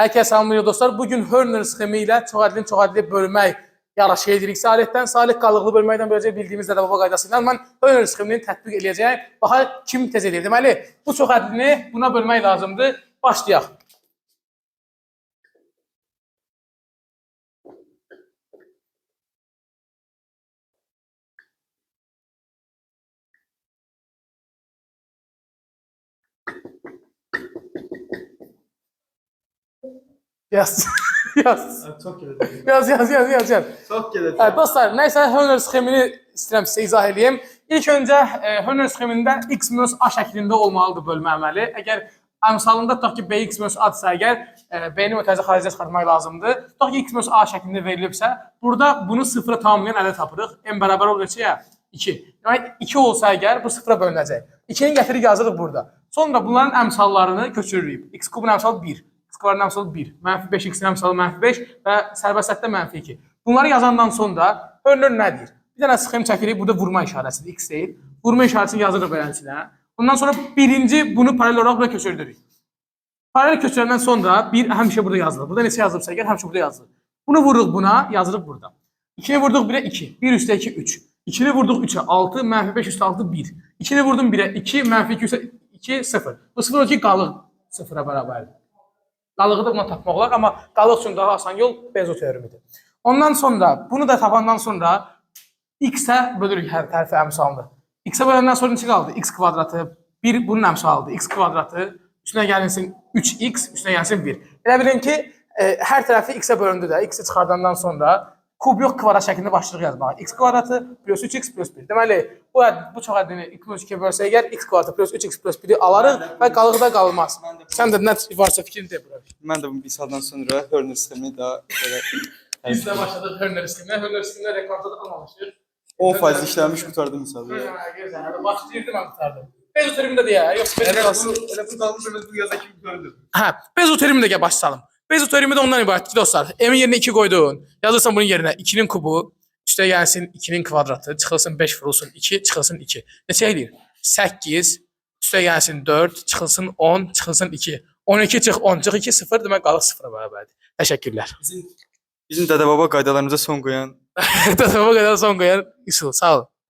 Herkese salamlayır dostlar. Bugün Hörner sxemi ilə çox ədədin çox ədədli bölmək yaraşı edirik Salihdən. Salih qalıqlı bölməkdən böləcək bildiyimiz dədə-baba qaydası ilə mən Hörner sxemini tətbiq edəcəyim. Baxa kim tez edir. Deməli, bu çox ədədini buna bölmək lazımdır. Başlayaq. Yaz. Yaz. Çok gelir. Yaz. Çok gelir. Evet, dostlar, nəysə Hörner sxemini istəyirəm sizə izah edeyim. İlk öncə Hörner sxemində x minus a şəklində olmalıdır bölmə əməli. Əgər əmsalında tutaq ki, bx minus a-dırsa əgər b-ni mötərizə xaricə çıxartmaq lazımdır. Tutaq ki, x minus a şəklində verilibsə, burada bunu sıfıra tamamlayan ədəd tapırıq. M bərabər olur neçəyə? 2. Demək 2 olsa əgər bu sıfıra bölünəcək. 2-ni gətirib yazırıq burada. Sonra bunların əmsallarını köçürürük. X kubun əmsalı 1. X-kvarın əmsalı 1, mənfi 5, x-in əmsalı mənfi 5 və sərbəst sətdə mənfi 2. Bunları yazandan sonra Hörner nə deyir? Bir dənə sxem çəkirik, burada vurma işarəsidir, x deyil. Vurma işarəsini yazırıq beləsinə. Ondan sonra birinci bunu paralel olaraq buraya köçürdürük. Paralel köçürəndən sonra bir həmişə burada yazılır. Burada neçə yazılıbsa əgər həmişə burada yazılır. Bunu vururuq buna, yazırıq burada. 2-ni vurduq 1-ə 2, 1 üstə 2, 3. 2-ni vurduq 3-ə 6, mənfi 5 üstə 6, 1. 2-ni vurdum 1-ə 2, mənfi 2 üstə 2, 0. Bu 0 ki, qalıq 0-a bərabərdir. Qalığı da buna tapmaq olar, amma qalıq üçün daha asan yol Bezo teoremidir. Ondan sonra, bunu da tapandan sonra x-ə bölürük hər tərəfi əmsalını. X-ə böləndən sonra neçə qaldı? X kvadratı, 1 bunun əmsalıdır. X kvadratı, üstünə gəlinsin 3x, üstünə gəlinsin 1. Elə bilin ki, hər tərəfi x-ə bölündü də, x-i çıxardandan sonra kub yox kvadrat şəklində başlayırıq yazmağa. X kvadratı plus 3x plus 1. Deməli, bu çox ədədini 2 plus 2 bölsə əgər x kvadratı plus 3x plus 1-i alarıq və qalıqda qalmaz. Sən də nə varsa fikrini de bura. Mən də bu misaldan sonra Hörner sxemini daha belə Biz də başladıq Hörner sxeminə. Hörner sxeminə reklamda da almamışıq. 10% işlənmiş qurtardı misalı. Gözəl. Başlayırdım mən qutardım. Bezo terimini də deyə, yoxsa Elə bu qalmış bu yaza kimi gördüm. Hə, Bezo terimini də gəl başlayalım. Bezo teoremi də ondan ibarətdir dostlar. M-in yerinə 2 qoydun. Yazırsan bunun yerinə 2-nin kubu, üstə gəlsin 2-nin kvadratı, çıxılsın 5 vurulsun 2, çıxılsın 2. Neçə eləyir? 8, üstə gəlsin 4, çıxılsın 10, çıxılsın 2. 12 çıx 10, çıx 2, 0 demək qalıq 0-a bərabərdir. Təşəkkürlər. Bizim dədə-baba qaydalarımıza son qoyan Dədə-baba qədər son qoyan Yusuf, sağ ol.